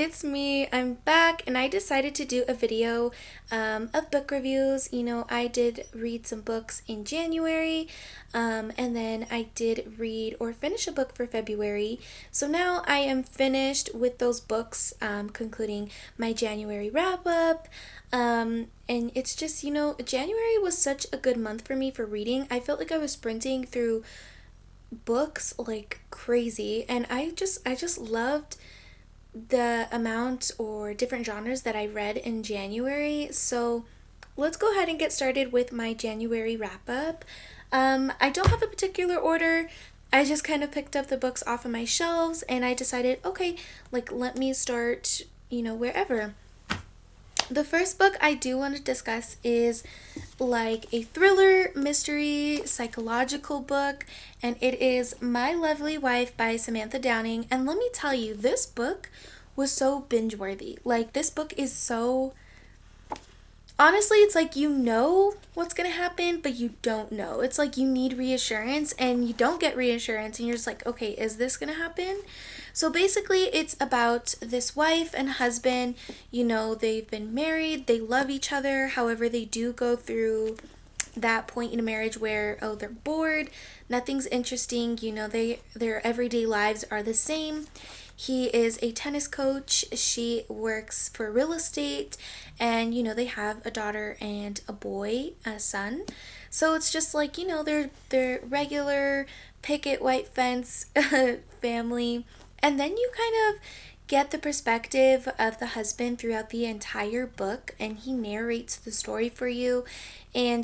it's me. I'm back and I decided to do a video of book reviews. I did read some books in January and then I did read or finish a book for February. So now I am finished with those books, concluding my January wrap up. And it's just, January was such a good month for me for reading. I felt like I was sprinting through books like crazy, and I just loved the amount or different genres that I read in January. So let's go ahead and get started with my January wrap up. I don't have a particular order. I just kind of picked up the books off of my shelves and I decided, okay, like let me start, wherever. The first book I do want to discuss is like a thriller, mystery, psychological book, and it is My Lovely Wife by Samantha Downing. And let me tell you, this book was so binge worthy. Like, this book is so. Honestly, it's like you know what's gonna happen, but you don't know. It's like you need reassurance and you don't get reassurance, and you're just like, okay, is this gonna happen? So basically, it's about this wife and husband. They've been married, they love each other. However, they do go through that point in a marriage where, oh, they're bored, nothing's interesting. Their everyday lives are the same. He is a tennis coach, she works for real estate, and they have a daughter and a boy, a son. So it's just like, they're regular picket white fence family. And then you kind of get the perspective of the husband throughout the entire book, and he narrates the story for you. And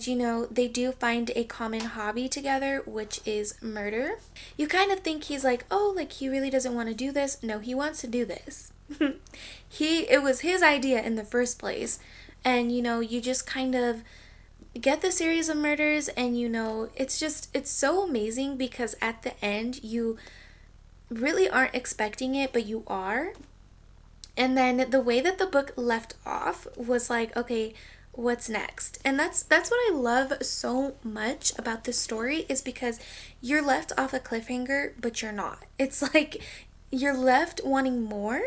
they do find a common hobby together, which is murder. You kind of think he's like, oh, like he really doesn't want to do this. No, he wants to do this. It was his idea in the first place. And you just kind of get the series of murders, and it's so amazing because at the end you really aren't expecting it, but you are. And then the way that the book left off was like, okay, what's next? And that's what I love so much about this story, is because you're left off a cliffhanger, but you're not. It's like you're left wanting more.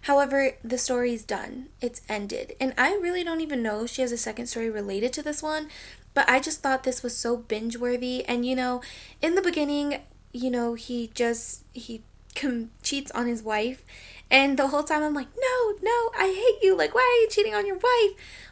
However, the story's done. It's ended. And I really don't even know if she has a second story related to this one, but I just thought this was so binge worthy. And in the beginning, he cheats on his wife, and the whole time I'm like, no, I hate you, like, why are you cheating on your wife?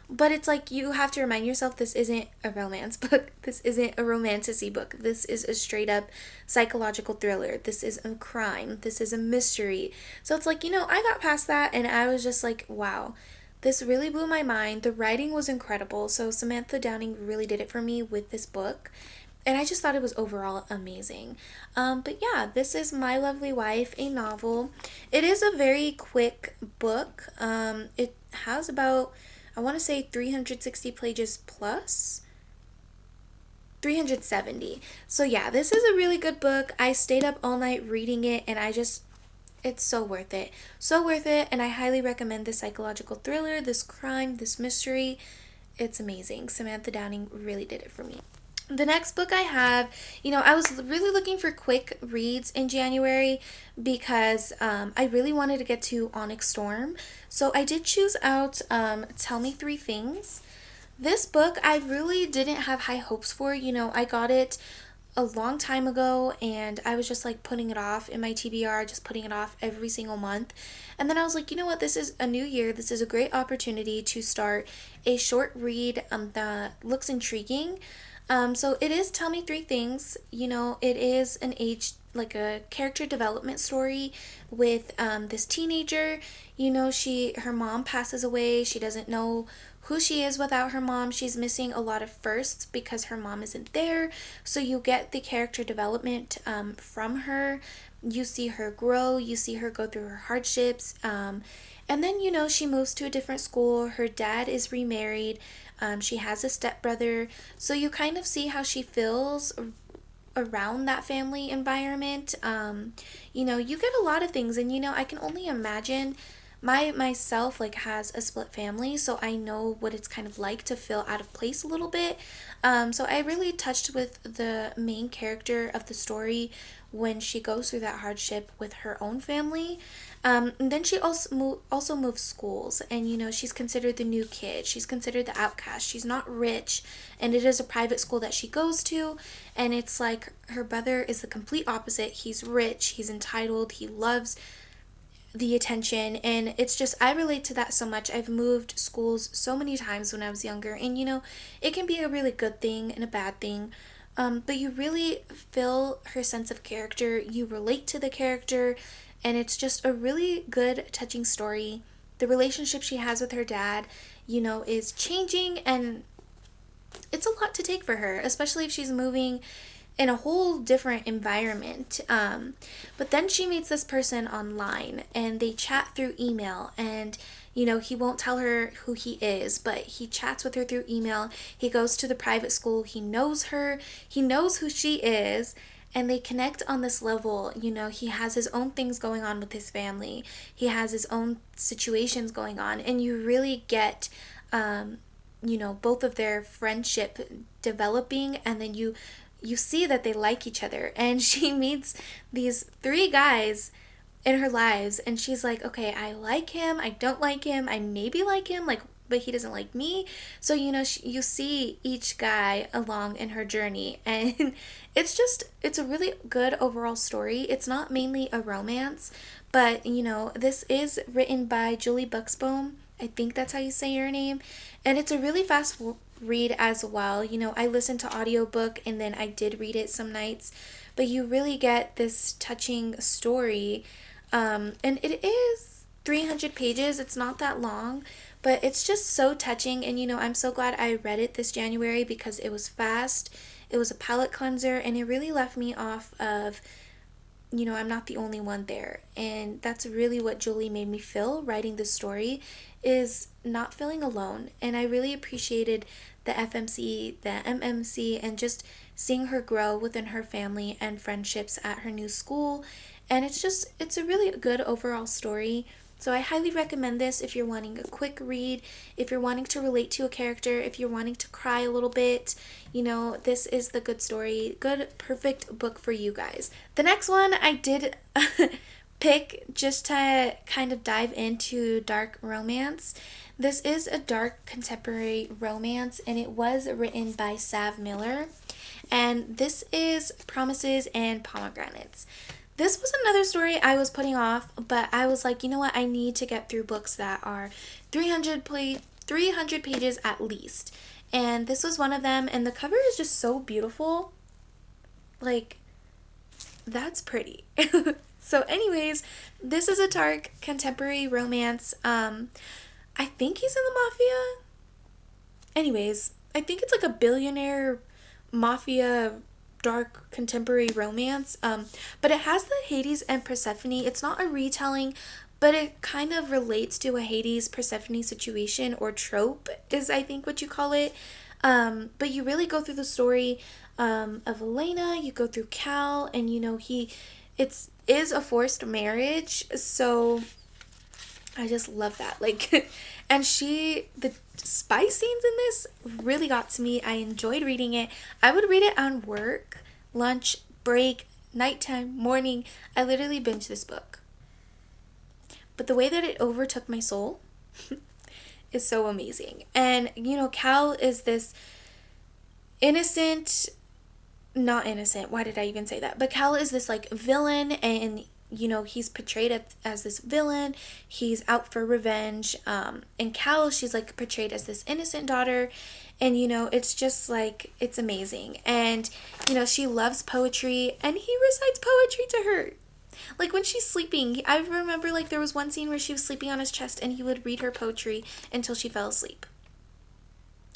But it's like you have to remind yourself, this isn't a romance book, this isn't a romanticy book, this is a straight up psychological thriller, this is a crime, this is a mystery. So it's like, I got past that and I was just like, wow, this really blew my mind. The writing was incredible. So Samantha Downing really did it for me with this book. And I just thought it was overall amazing. But yeah, this is My Lovely Wife, a novel. It is a very quick book. It has about, I want to say 360 pages plus. 370. So yeah, this is a really good book. I stayed up all night reading it, and it's so worth it. So worth it, and I highly recommend this psychological thriller, this crime, this mystery. It's amazing. Samantha Downing really did it for me. The next book I have, I was really looking for quick reads in January because I really wanted to get to Onyx Storm. So I did choose out Tell Me Three Things. This book I really didn't have high hopes for. I got it a long time ago and I was just like putting it off in my TBR, just putting it off every single month. And then I was like, you know what, this is a new year. This is a great opportunity to start a short read that looks intriguing. So it is Tell Me Three Things. It is like a character development story with this teenager. Her mom passes away. She doesn't know who she is without her mom. She's missing a lot of firsts because her mom isn't there. So you get the character development from her. You see her grow. You see her go through her hardships. And then, she moves to a different school. Her dad is remarried. She has a stepbrother. So you kind of see how she feels around that family environment. You get a lot of things. And, I can only imagine myself like has a split family, so I know what it's kind of like to feel out of place a little bit. So I really touched with the main character of the story when she goes through that hardship with her own family. And then she also moves schools, and she's considered the new kid. She's considered the outcast. She's not rich, and it is a private school that she goes to. And it's like her brother is the complete opposite. He's rich, he's entitled, he loves the attention, and it's just, I relate to that so much. I've moved schools so many times when I was younger, and it can be a really good thing and a bad thing. But you really feel her sense of character, you relate to the character, and it's just a really good, touching story. The relationship she has with her dad, is changing, and it's a lot to take for her, especially if she's moving in a whole different environment. But then she meets this person online, and they chat through email, and he won't tell her who he is, but he chats with her through email. He goes to the private school, he knows her, he knows who she is, and they connect on this level. He has his own things going on with his family, he has his own situations going on, and you really get both of their friendship developing, and then you see that they like each other. And she meets these three guys in her lives, and she's like, okay, I like him, I don't like him, I maybe like him, like, but he doesn't like me. So you see each guy along in her journey, and it's a really good overall story. It's not mainly a romance, but this is written by Julie Buxbaum, I think that's how you say your name, and it's a really fast read as well. I listened to audiobook, and then I did read it some nights, but you really get this touching story. And it is 300 pages. It's not that long, but it's just so touching. And I'm so glad I read it this January, because it was fast, it was a palate cleanser, and it really left me off of, I'm not the only one there. And that's really what Julie made me feel writing this story, is not feeling alone. And I really appreciated the FMC, the MMC, and just seeing her grow within her family and friendships at her new school. And it's a really good overall story. So I highly recommend this if you're wanting a quick read, if you're wanting to relate to a character, if you're wanting to cry a little bit. This is the good story, good, perfect book for you guys. The next one I did pick just to kind of dive into dark romance. This is a dark contemporary romance, and it was written by Sav Miller, and this is Promises and Pomegranates. This was another story I was putting off, but I was like, you know what, I need to get through books that are 300 pages at least, and this was one of them. And the cover is just so beautiful, like, that's pretty. So anyways, this is a dark contemporary romance. I think he's in the mafia. Anyways, I think it's like a billionaire mafia dark contemporary romance. But it has the Hades and Persephone. It's not a retelling, but it kind of relates to a Hades Persephone situation, or trope is I think what you call it. But you really go through the story of Elena, you go through Cal, and it is a forced marriage, so I just love that. Like, and the spy scenes in this really got to me. I enjoyed reading it. I would read it on work, lunch, break, nighttime, morning. I literally binged this book. But the way that it overtook my soul is so amazing. And, Cal is this not innocent, why did I even say that? But Cal is this, like, villain, and, he's portrayed as this villain. He's out for revenge. And Cal, she's, like, portrayed as this innocent daughter. And, it's just, like, it's amazing. And, she loves poetry, and he recites poetry to her. Like, when she's sleeping, I remember, like, there was one scene where she was sleeping on his chest, and he would read her poetry until she fell asleep.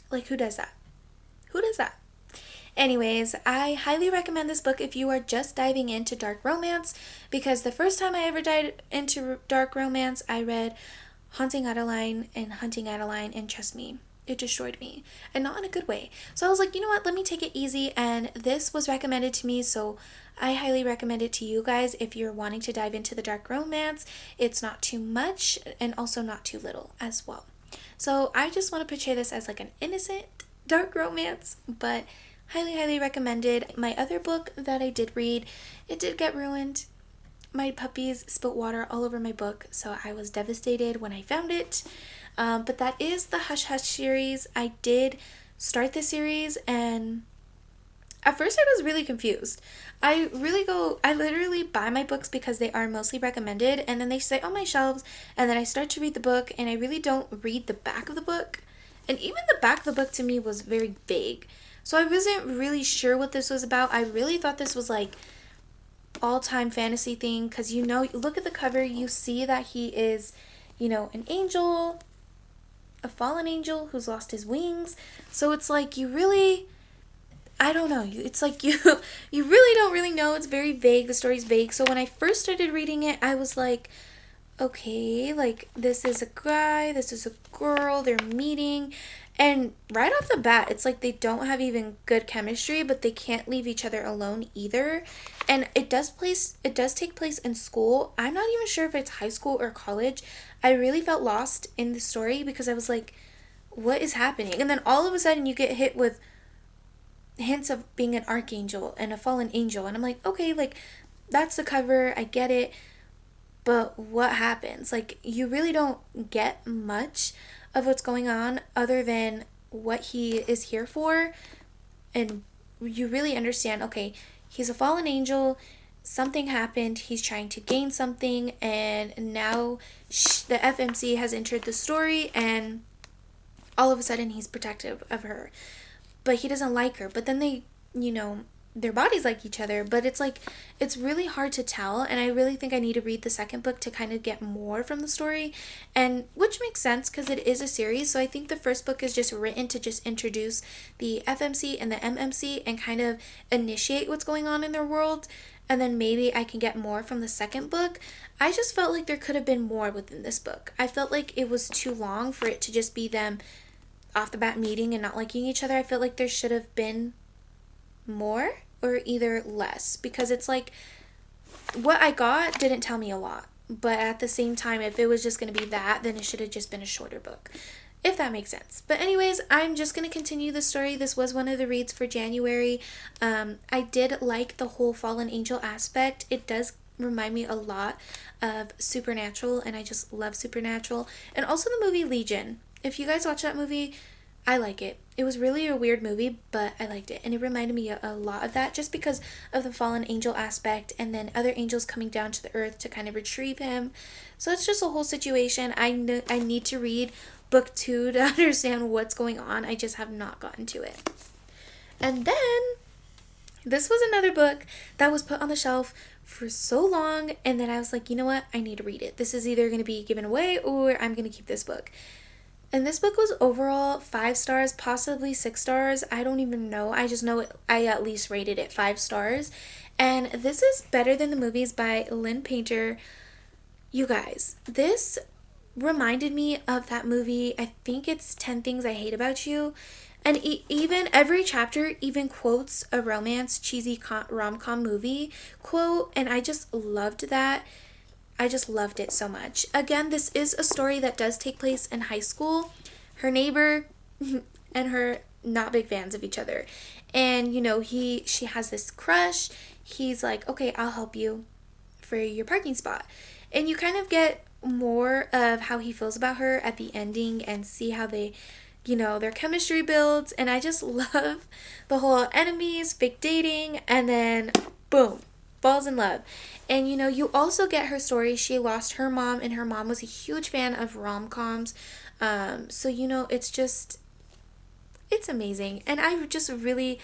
Like, who does that? Who does that? Anyways, I highly recommend this book if you are just diving into dark romance, because the first time I ever dived into dark romance, I read Haunting Adeline and Hunting Adeline, and trust me, it destroyed me, and not in a good way. So I was like, you know what, let me take it easy, and this was recommended to me, so I highly recommend it to you guys if you're wanting to dive into the dark romance. It's not too much and also not too little as well. So I just want to portray this as like an innocent dark romance, but highly, highly recommended. My other book that I did read, it did get ruined. My puppies spilt water all over my book, so I was devastated when I found it. But that is the Hush Hush series. I did start the series, and at first I was really confused. I literally buy my books because they are mostly recommended, and then they stay on my shelves, and then I start to read the book, and I really don't read the back of the book. And even the back of the book to me was very vague. So I wasn't really sure what this was about. I really thought this was like all-time fantasy thing, because you look at the cover, you see that he is, an angel, a fallen angel who's lost his wings. So it's like I don't know. It's like you really don't really know. It's very vague. The story's vague. So when I first started reading it, I was like, okay, like this is a guy, this is a girl, they're meeting. And right off the bat, it's like they don't have even good chemistry, but they can't leave each other alone either. And it does take place in school. I'm not even sure if it's high school or college. I really felt lost in the story because I was like, what is happening? And then all of a sudden you get hit with hints of being an archangel and a fallen angel. And I'm like, okay, like that's the cover. I get it. But what happens? Like, you really don't get much of what's going on other than what he is here for. And you really understand, okay, he's a fallen angel, something happened, he's trying to gain something, and now the FMC has entered the story, and all of a sudden he's protective of her. But he doesn't like her. But then they, their bodies like each other, but it's like it's really hard to tell, and I really think I need to read the second book to kind of get more from the story, and which makes sense because it is a series. So I think the first book is just written to just introduce the FMC and the MMC and kind of initiate what's going on in their world, and then maybe I can get more from the second book. I just felt like there could have been more within this book. I felt like it was too long for it to just be them off the bat meeting and not liking each other. I felt like there should have been more or either less, because it's like what I got didn't tell me a lot, but at the same time, if it was just going to be that, then it should have just been a shorter book, if that makes sense. But anyways, I'm just going to continue the story. This was one of the reads for January. I did like the whole fallen angel aspect. It does remind me a lot of Supernatural, and I just love Supernatural. And also the movie Legion. If you guys watch that movie, I like it. It was really a weird movie, but I liked it. And it reminded me a lot of that just because of the fallen angel aspect and then other angels coming down to the earth to kind of retrieve him. So it's just a whole situation. I need to read book 2 to understand what's going on. I just have not gotten to it. And then this was another book that was put on the shelf for so long, and then I was like, you know what? I need to read it. This is either going to be given away or I'm going to keep this book. And this book was overall 5 stars, possibly 6 stars. I don't even know. I just know I at least rated it 5 stars. And this is Better Than the Movies by Lynn Painter. You guys, this reminded me of that movie. I think it's 10 Things I Hate About You. And even every chapter even quotes a romance, cheesy rom-com movie quote. And I just loved that. I just loved it so much. Again, this is a story that does take place in high school. Her neighbor and her not big fans of each other. And, she has this crush. He's like, okay, I'll help you for your parking spot. And you kind of get more of how he feels about her at the ending and see how they, their chemistry builds. And I just love the whole enemies, fake dating, and then boom, falls in love. And you also get her story. She lost her mom, and her mom was a huge fan of rom-coms. So it's amazing. And I just really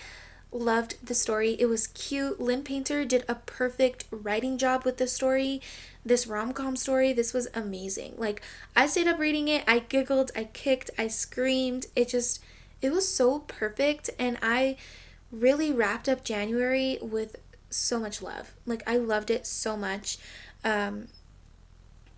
loved the story. It was cute. Lynn Painter did a perfect writing job with this story, this rom-com story. This was amazing. Like, I stayed up reading it. I giggled, I kicked, I screamed. It was so perfect. And I really wrapped up January with so much love. Like, I loved it so much.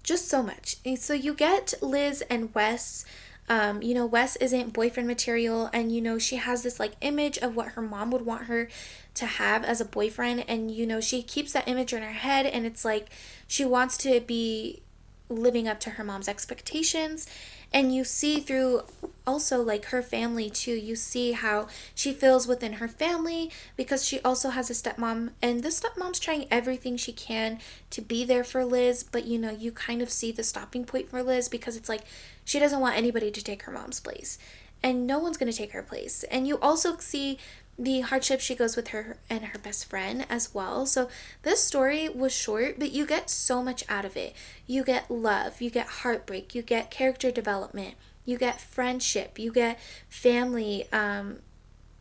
Just so much. And so you get Liz and Wes. Wes isn't boyfriend material, and she has this like image of what her mom would want her to have as a boyfriend, and she keeps that image in her head, and it's like she wants to be living up to her mom's expectations. And you see through also like her family too, you see how she feels within her family, because she also has a stepmom, and the stepmom's trying everything she can to be there for Liz, but you kind of see the stopping point for Liz, because it's like she doesn't want anybody to take her mom's place, and no one's going to take her place. And you also see the hardship she goes with her and her best friend as well. So this story was short, but you get so much out of it. You get love, you get heartbreak, you get character development, you get friendship, you get family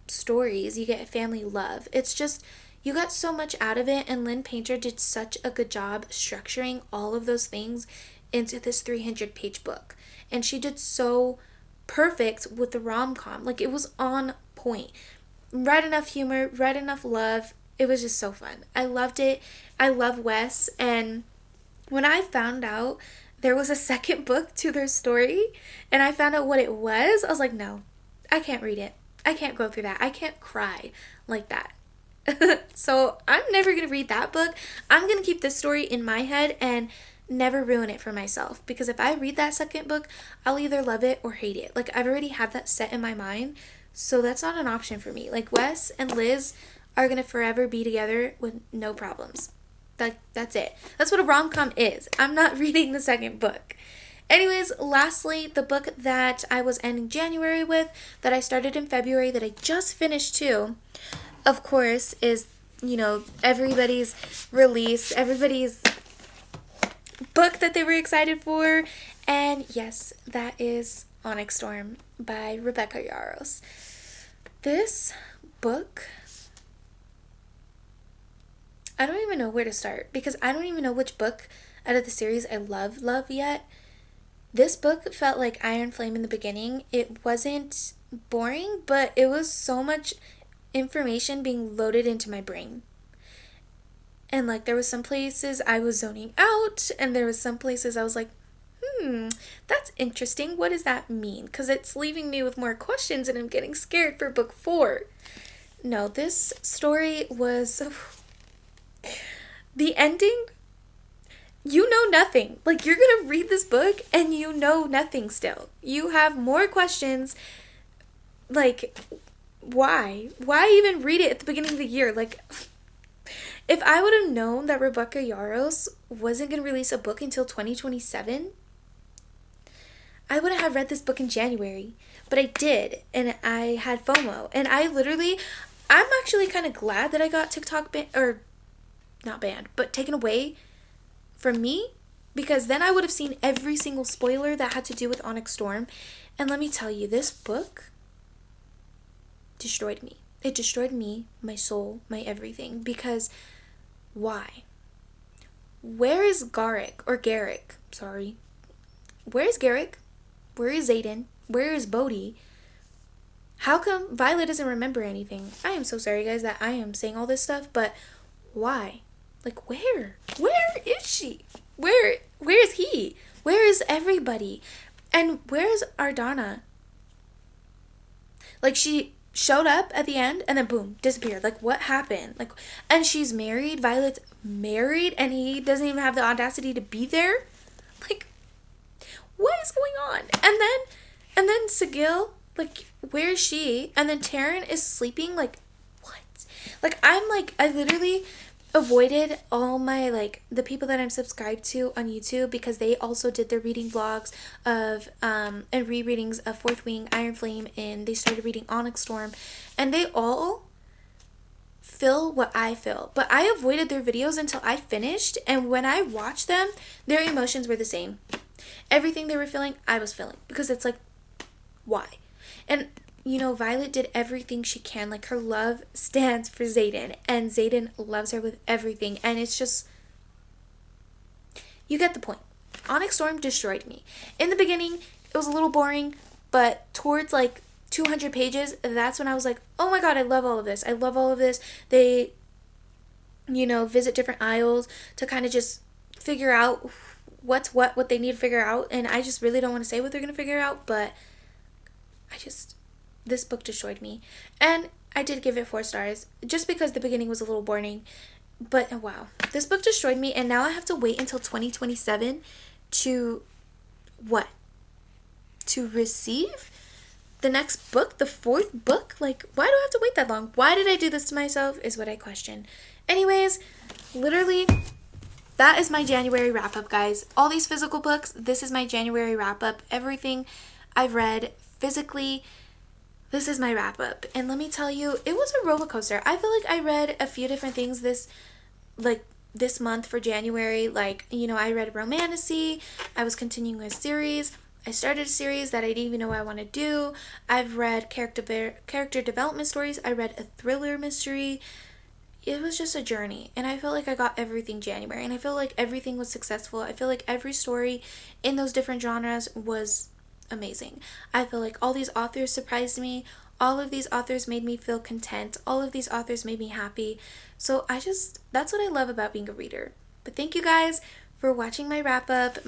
stories, you get family love. It's just, you got so much out of it, and Lynn Painter did such a good job structuring all of those things into this 300-page book. And she did so perfect with the rom-com. Like, it was on point. Right enough humor, right enough love. It was just so fun. I loved it. I love Wes. And when I found out there was a second book to their story, and I found out what it was, I was like, no, I can't read it. I can't go through that. I can't cry like that. So I'm never going to read that book. I'm going to keep this story in my head and never ruin it for myself. Because if I read that second book, I'll either love it or hate it. Like, I've already had that set in my mind. So that's not an option for me. Like, Wes and Liz are going to forever be together with no problems. That's it. That's what a rom-com is. I'm not reading the second book. Anyways, lastly, the book that I was ending January with, that I started in February, that I just finished too, of course, is, everybody's release, everybody's book that they were excited for. And yes, that is Onyx Storm by Rebecca Yarros. This book, I don't even know where to start, because I don't even know which book out of the series I love yet. This book felt like Iron Flame in the beginning. It wasn't boring, but it was so much information being loaded into my brain. And like, there was some places I was zoning out, and there was some places I was like, that's interesting. What does that mean? Because it's leaving me with more questions, and I'm getting scared for book 4. No, this story was... the ending, you know nothing. Like, you're gonna read this book, and you know nothing still. You have more questions. Like, why? Why even read it at the beginning of the year? Like, if I would have known that Rebecca Yarros wasn't gonna release a book until 2027... I wouldn't have read this book in January, but I did, and I had FOMO, and I'm actually kind of glad that I got TikTok not banned, but taken away from me, because then I would have seen every single spoiler that had to do with Onyx Storm. And let me tell you, this book destroyed me. It destroyed me, my soul, my everything, because why? Where is Garrick? Sorry. Where is Garrick? Where is Xaden? Where is Bodhi? How come Violet doesn't remember anything? I am so sorry, guys, that I am saying all this stuff, but why? Like, where? Where is she? Where is he? Where is everybody? And where is Ardana? Like, she showed up at the end and then boom, disappeared. Like, what happened? Like, and she's married. Violet's married, and he doesn't even have the audacity to be there. Like, what is going on? And then Sigil, like, where is she? And then Taryn is sleeping. Like, what? Like, I literally avoided all my, like, the people that I'm subscribed to on YouTube, because they also did their reading vlogs of and rereadings of Fourth Wing, Iron Flame, and they started reading Onyx Storm, and they all feel what I feel, but I avoided their videos until I finished. And when I watched them, their emotions were the same. Everything they were feeling, I was feeling, because it's like, why? And Violet did everything she can. Like, her love stands for Xaden, and Xaden loves her with everything. And it's just, you get the point. Onyx Storm destroyed me. In the beginning, it was a little boring, but towards like 200 pages, that's when I was like, oh my god, I love all of this. I love all of this. They, visit different isles to kind of just figure out what's what they need to figure out. And I just really don't want to say what they're going to figure out, but this book destroyed me. And I did give it 4 stars just because the beginning was a little boring. But wow, this book destroyed me, and now I have to wait until 2027 to what? To receive the next book, the 4th book? Like, why do I have to wait that long? Why did I do this to myself is what I question. Anyways, literally, that is my January wrap up, guys. All these physical books, this is my January wrap up. Everything I've read physically, this is my wrap up. And let me tell you, it was a roller coaster. I feel like I read a few different things this month for January. Like, you know, I read Romantasy. I was continuing a series. I started a series that I didn't even know I want to do. I've read character development stories. I read a thriller mystery. It was just a journey, and I feel like I got everything January, and I feel like everything was successful. I feel like every story in those different genres was amazing. I feel like all these authors surprised me. All of these authors made me feel content. All of these authors made me happy. So that's what I love about being a reader. But thank you guys for watching my wrap up.